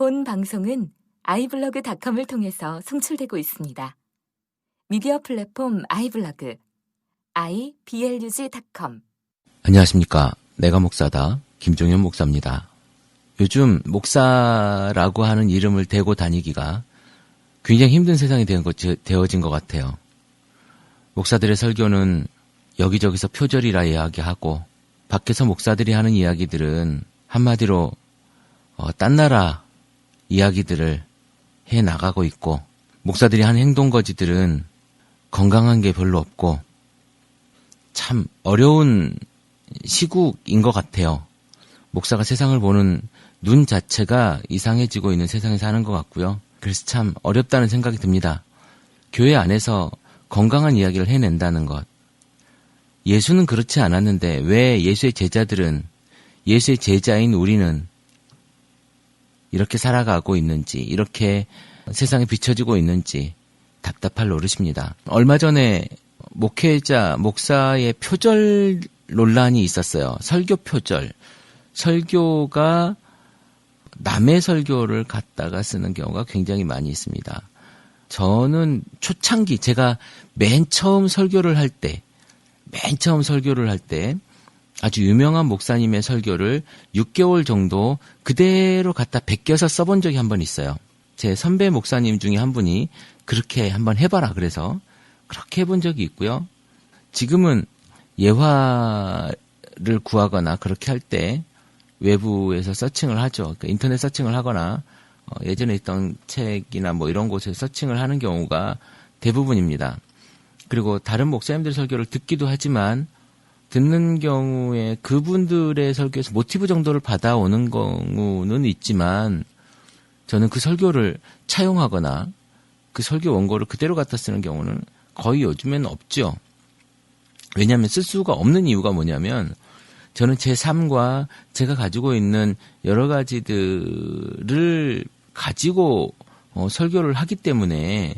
본 방송은 iblog.com을 통해서 송출되고 있습니다. 미디어 플랫폼 iblog, iblog.com. 안녕하십니까. 내가 목사다. 김종현 목사입니다. 요즘 목사라고 하는 이름을 대고 다니기가 굉장히 힘든 세상이 되어진 것 같아요. 목사들의 설교는 여기저기서 표절이라 이야기하고, 밖에서 목사들이 하는 이야기들은 한마디로 딴 나라 이야기들을 해 나가고 있고, 목사들이 하는 행동거지들은 건강한 게 별로 없고, 참 어려운 시국인 것 같아요. 목사가 세상을 보는 눈 자체가 이상해지고 있는 세상에 사는 것 같고요. 그래서 참 어렵다는 생각이 듭니다. 교회 안에서 건강한 이야기를 해낸다는 것. 예수는 그렇지 않았는데 왜 예수의 제자들은, 예수의 제자인 우리는 이렇게 살아가고 있는지, 이렇게 세상에 비춰지고 있는지 답답할 노릇입니다. 얼마 전에 목사의 표절 논란이 있었어요. 설교 표절. 설교가 남의 설교를 갖다가 쓰는 경우가 굉장히 많이 있습니다. 저는 초창기, 제가 맨 처음 설교를 할 때 아주 유명한 목사님의 설교를 6개월 정도 그대로 갖다 베껴서 써본 적이 한 번 있어요. 제 선배 목사님 중에 한 분이 그렇게 한번 해봐라 그래서 그렇게 해본 적이 있고요. 지금은 예화를 구하거나 그렇게 할 때 외부에서 서칭을 하죠. 그러니까 인터넷 서칭을 하거나 예전에 있던 책이나 뭐 이런 곳에서 서칭을 하는 경우가 대부분입니다. 그리고 다른 목사님들 설교를 듣기도 하지만, 듣는 경우에 그분들의 설교에서 모티브 정도를 받아오는 경우는 있지만, 저는 그 설교를 차용하거나 그 설교 원고를 그대로 갖다 쓰는 경우는 거의 요즘에는 없죠. 왜냐하면 쓸 수가 없는 이유가 뭐냐면, 저는 제 삶과 제가 가지고 있는 여러 가지들을 가지고 설교를 하기 때문에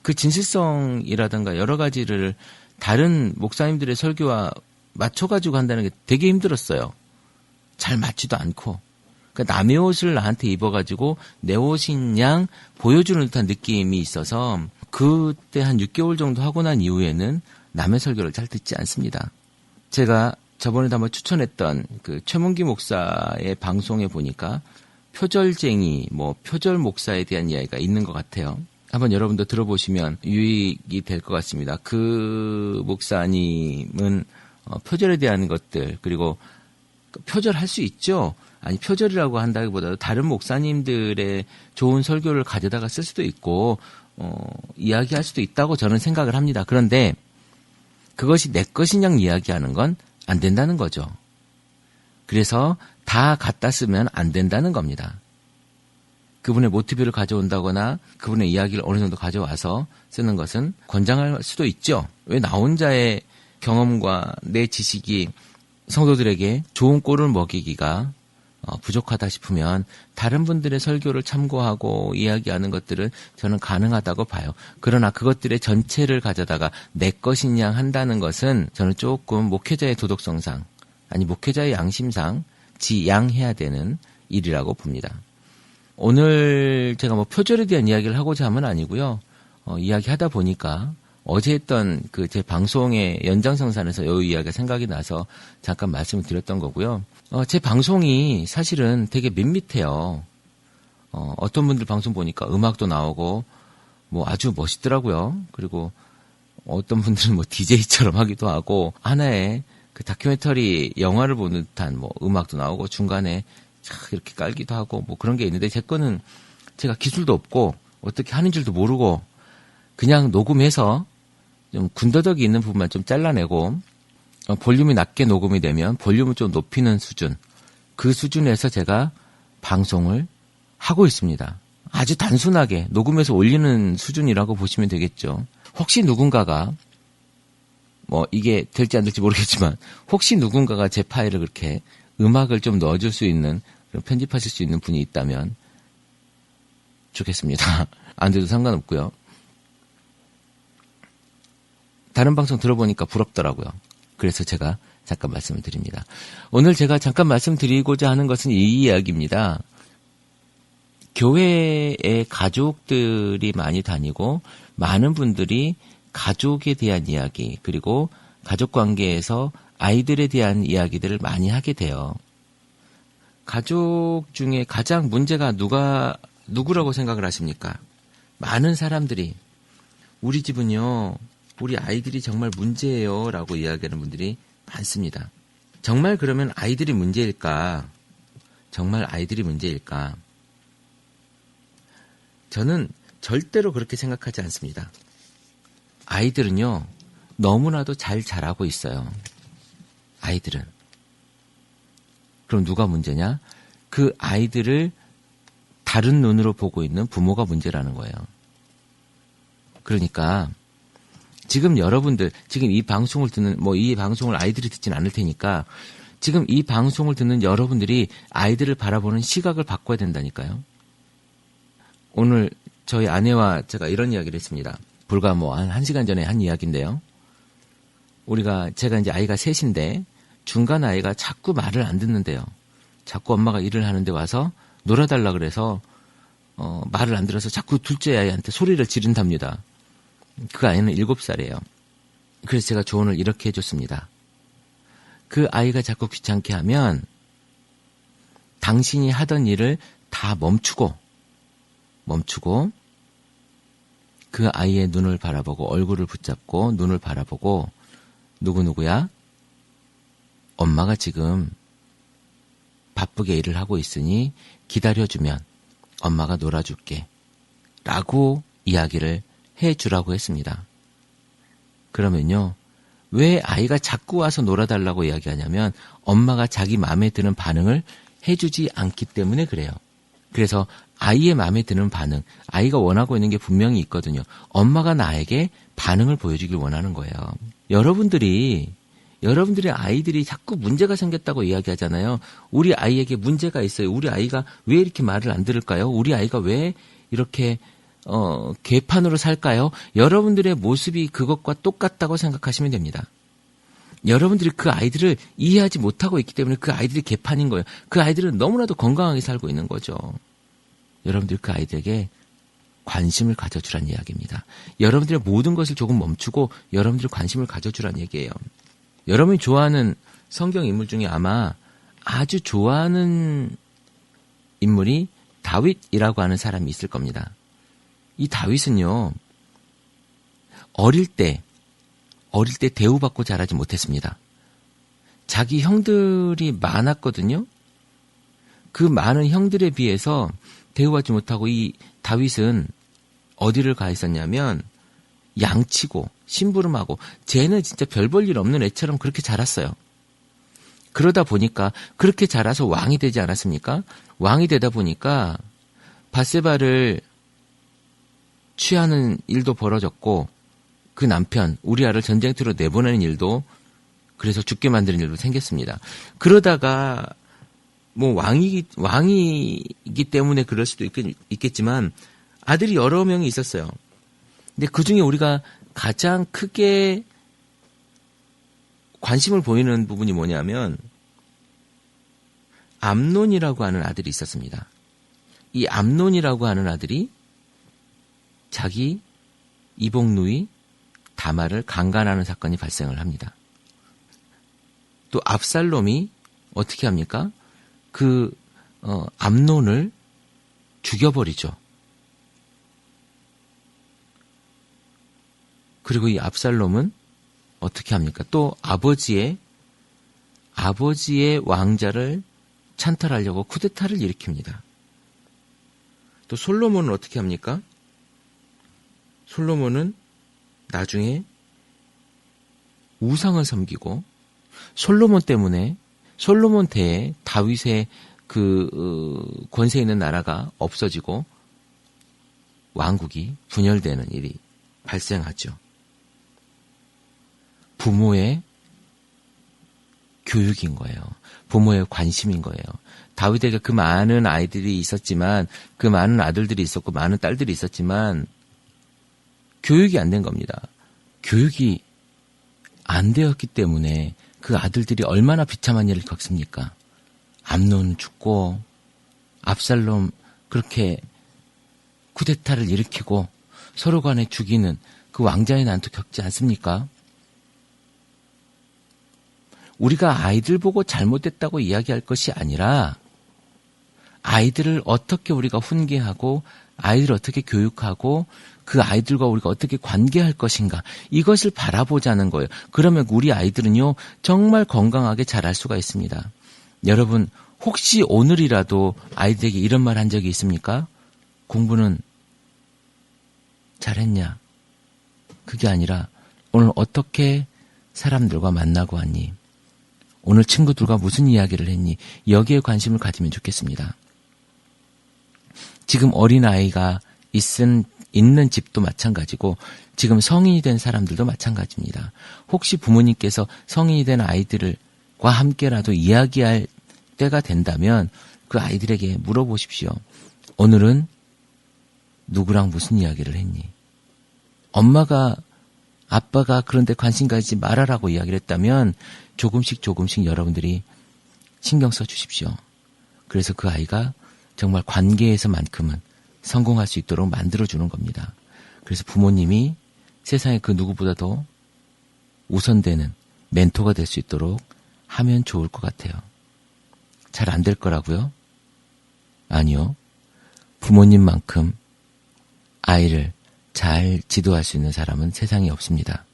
그 진실성이라든가 여러 가지를 다른 목사님들의 설교와 맞춰가지고 한다는 게 되게 힘들었어요. 잘 맞지도 않고. 그러니까 남의 옷을 나한테 입어가지고 내 옷인 양 보여주는 듯한 느낌이 있어서 그때 한 6개월 정도 하고 난 이후에는 남의 설교를 잘 듣지 않습니다. 제가 저번에도 한번 추천했던 그 최문기 목사의 방송에 보니까 표절쟁이, 표절 목사에 대한 이야기가 있는 것 같아요. 한번 여러분도 들어보시면 유익이 될 것 같습니다. 그 목사님은 표절에 대한 것들, 그리고 표절할 수 있죠. 아니, 표절이라고 한다기보다도 다른 목사님들의 좋은 설교를 가져다가 쓸 수도 있고 이야기할 수도 있다고 저는 생각을 합니다. 그런데 그것이 내 것인 양 이야기하는 건 안 된다는 거죠. 그래서 다 갖다 쓰면 안 된다는 겁니다. 그분의 모티브를 가져온다거나 그분의 이야기를 어느 정도 가져와서 쓰는 것은 권장할 수도 있죠. 왜 나 혼자의 경험과 내 지식이 성도들에게 좋은 꼴을 먹이기가 부족하다 싶으면 다른 분들의 설교를 참고하고 이야기하는 것들은 저는 가능하다고 봐요. 그러나 그것들의 전체를 가져다가 내 것인 양 한다는 것은 저는 조금 목회자의 도덕성상, 아니 목회자의 양심상 지양해야 되는 일이라고 봅니다. 오늘 제가 표절에 대한 이야기를 하고자 함은 아니고요. 이야기하다 보니까 어제 했던 그 제 방송의 연장선상에서 이 이야기가 생각이 나서 잠깐 말씀을 드렸던 거고요. 제 방송이 사실은 되게 밋밋해요. 어떤 분들 방송 보니까 음악도 나오고 아주 멋있더라고요. 그리고 어떤 분들은 DJ처럼 하기도 하고 하나의 그 다큐멘터리 영화를 보는 듯한 음악도 나오고 중간에 이렇게 깔기도 하고 그런 게 있는데, 제 거는 제가 기술도 없고 어떻게 하는 줄도 모르고 그냥 녹음해서 좀 군더더기 있는 부분만 좀 잘라내고 볼륨이 낮게 녹음이 되면 볼륨을 좀 높이는 수준, 그 수준에서 제가 방송을 하고 있습니다. 아주 단순하게 녹음해서 올리는 수준이라고 보시면 되겠죠. 혹시 누군가가 이게 될지 안 될지 모르겠지만 혹시 누군가가 제 파일을 그렇게 음악을 좀 넣어줄 수 있는, 편집하실 수 있는 분이 있다면 좋겠습니다. 안 돼도 상관없고요. 다른 방송 들어보니까 부럽더라고요. 그래서 제가 잠깐 말씀을 드립니다. 오늘 제가 잠깐 말씀드리고자 하는 것은 이 이야기입니다. 교회에 가족들이 많이 다니고 많은 분들이 가족에 대한 이야기 그리고 가족 관계에서 아이들에 대한 이야기들을 많이 하게 돼요. 가족 중에 가장 문제가 누구라고 생각을 하십니까? 많은 사람들이 우리 집은요, 우리 아이들이 정말 문제예요 라고 이야기하는 분들이 많습니다. 정말 그러면 아이들이 문제일까? 정말 아이들이 문제일까? 저는 절대로 그렇게 생각하지 않습니다. 아이들은요, 너무나도 잘 자라고 있어요. 아이들은. 그럼 누가 문제냐? 그 아이들을 다른 눈으로 보고 있는 부모가 문제라는 거예요. 그러니까 지금 여러분들, 지금 이 방송을 듣는, 이 방송을 아이들이 듣진 않을 테니까 지금 이 방송을 듣는 여러분들이 아이들을 바라보는 시각을 바꿔야 된다니까요. 오늘 저희 아내와 제가 이런 이야기를 했습니다. 불과 한 1시간 전에 한 이야기인데요. 제가 이제 아이가 셋인데 중간 아이가 자꾸 말을 안 듣는데요. 자꾸 엄마가 일을 하는데 와서 놀아달라 그래서 말을 안 들어서 자꾸 둘째 아이한테 소리를 지른답니다. 그 아이는 7살이에요. 그래서 제가 조언을 이렇게 해줬습니다. 그 아이가 자꾸 귀찮게 하면 당신이 하던 일을 다 멈추고 그 아이의 눈을 바라보고 얼굴을 붙잡고 눈을 바라보고 누구누구야? 엄마가 지금 바쁘게 일을 하고 있으니 기다려주면 엄마가 놀아줄게 라고 이야기를 해주라고 했습니다. 그러면요, 왜 아이가 자꾸 와서 놀아달라고 이야기하냐면 엄마가 자기 마음에 드는 반응을 해주지 않기 때문에 그래요. 그래서 아이의 마음에 드는 반응, 아이가 원하고 있는 게 분명히 있거든요. 엄마가 나에게 반응을 보여주길 원하는 거예요. 여러분들이 아이들이 자꾸 문제가 생겼다고 이야기하잖아요. 우리 아이에게 문제가 있어요. 우리 아이가 왜 이렇게 말을 안 들을까요? 우리 아이가 왜 이렇게 개판으로 살까요? 여러분들의 모습이 그것과 똑같다고 생각하시면 됩니다. 여러분들이 그 아이들을 이해하지 못하고 있기 때문에 그 아이들이 개판인 거예요. 그 아이들은 너무나도 건강하게 살고 있는 거죠. 여러분들이 그 아이들에게 관심을 가져주란 이야기입니다. 여러분들의 모든 것을 조금 멈추고 여러분들이 관심을 가져주란 얘기예요. 여러분이 좋아하는 성경 인물 중에 아마 아주 좋아하는 인물이 다윗이라고 하는 사람이 있을 겁니다. 이 다윗은요, 어릴 때 대우받고 자라지 못했습니다. 자기 형들이 많았거든요. 그 많은 형들에 비해서 대우받지 못하고 이 다윗은 어디를 가 있었냐면 양치고 심부름하고 쟤는 진짜 별 볼 일 없는 애처럼 그렇게 자랐어요. 그러다 보니까 그렇게 자라서 왕이 되지 않았습니까? 왕이 되다 보니까 밧세바를 취하는 일도 벌어졌고 그 남편 우리아를 전쟁터로 내보내는 일도 그래서 죽게 만드는 일도 생겼습니다. 그러다가 왕이기 때문에 그럴 수도 있겠지만 아들이 여러 명이 있었어요. 근데 그 중에 우리가 가장 크게 관심을 보이는 부분이 뭐냐면 암논이라고 하는 아들이 있었습니다. 이 암논이라고 하는 아들이 자기 이복 누이 다말을 강간하는 사건이 발생을 합니다. 또 압살롬이 어떻게 합니까? 암논을 죽여버리죠. 그리고 이 압살롬은 어떻게 합니까? 또 아버지의 왕자를 찬탈하려고 쿠데타를 일으킵니다. 또 솔로몬은 어떻게 합니까? 솔로몬은 나중에 우상을 섬기고 솔로몬 때에 다윗의 권세 있는 나라가 없어지고 왕국이 분열되는 일이 발생하죠. 부모의 교육인 거예요. 부모의 관심인 거예요. 다윗에게 그 많은 아이들이 있었지만, 그 많은 아들들이 있었고 많은 딸들이 있었지만 교육이 안 된 겁니다. 교육이 안 되었기 때문에 그 아들들이 얼마나 비참한 일을 겪습니까? 암논 죽고 압살롬 그렇게 쿠데타를 일으키고 서로 간에 죽이는 그 왕자의 난도 겪지 않습니까? 우리가 아이들 보고 잘못됐다고 이야기할 것이 아니라 아이들을 어떻게 우리가 훈계하고 아이들을 어떻게 교육하고 그 아이들과 우리가 어떻게 관계할 것인가 이것을 바라보자는 거예요. 그러면 우리 아이들은요 정말 건강하게 자랄 수가 있습니다. 여러분 혹시 오늘이라도 아이들에게 이런 말 한 적이 있습니까? 공부는 잘했냐? 그게 아니라 오늘 어떻게 사람들과 만나고 왔니? 오늘 친구들과 무슨 이야기를 했니? 여기에 관심을 가지면 좋겠습니다. 지금 어린아이가 있는 집도 마찬가지고 지금 성인이 된 사람들도 마찬가지입니다. 혹시 부모님께서 성인이 된 아이들과 함께라도 이야기할 때가 된다면 그 아이들에게 물어보십시오. 오늘은 누구랑 무슨 이야기를 했니? 엄마가 아빠가 그런데 관심 가지지 말아라고 이야기를 했다면 조금씩 여러분들이 신경 써 주십시오. 그래서 그 아이가 정말 관계에서만큼은 성공할 수 있도록 만들어주는 겁니다. 그래서 부모님이 세상에 그 누구보다도 우선되는 멘토가 될 수 있도록 하면 좋을 것 같아요. 잘 안 될 거라고요? 아니요. 부모님만큼 아이를 잘 지도할 수 있는 사람은 세상에 없습니다.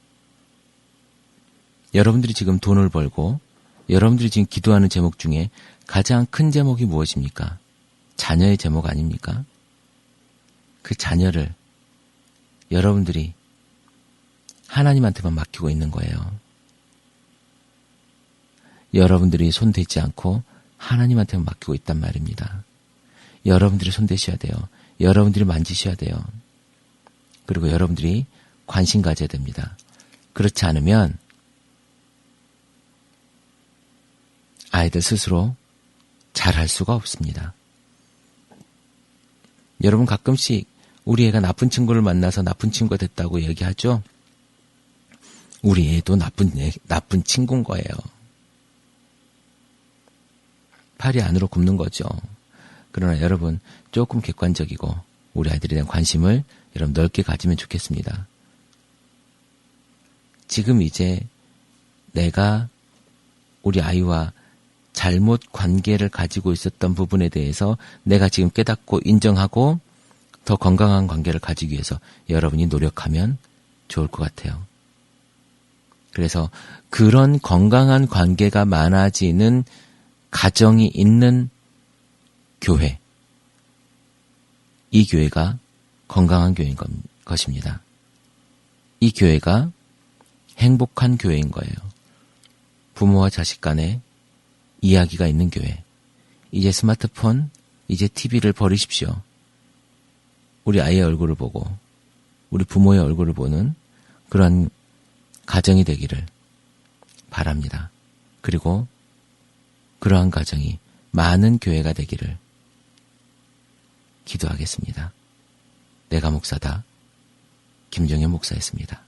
여러분들이 지금 돈을 벌고 여러분들이 지금 기도하는 제목 중에 가장 큰 제목이 무엇입니까? 자녀의 제목 아닙니까? 그 자녀를 여러분들이 하나님한테만 맡기고 있는 거예요. 여러분들이 손대지 않고 하나님한테만 맡기고 있단 말입니다. 여러분들이 손대셔야 돼요. 여러분들이 만지셔야 돼요. 그리고 여러분들이 관심 가져야 됩니다. 그렇지 않으면 아이들 스스로 잘할 수가 없습니다. 여러분 가끔씩 우리 애가 나쁜 친구를 만나서 나쁜 친구가 됐다고 얘기하죠? 우리 애도 나쁜 친구인 거예요. 팔이 안으로 굽는 거죠. 그러나 여러분 조금 객관적이고 우리 아이들에 대한 관심을 여러분 넓게 가지면 좋겠습니다. 지금 이제 내가 우리 아이와 잘못 관계를 가지고 있었던 부분에 대해서 내가 지금 깨닫고 인정하고 더 건강한 관계를 가지기 위해서 여러분이 노력하면 좋을 것 같아요. 그래서 그런 건강한 관계가 많아지는 가정이 있는 교회, 이 교회가 건강한 교회인 것입니다. 이 교회가 행복한 교회인 거예요. 부모와 자식 간에 이야기가 있는 교회. 이제 스마트폰, 이제 TV를 버리십시오. 우리 아이의 얼굴을 보고 우리 부모의 얼굴을 보는 그런 가정이 되기를 바랍니다. 그리고 그러한 가정이 많은 교회가 되기를 기도하겠습니다. 내가 목사다. 김정현 목사였습니다.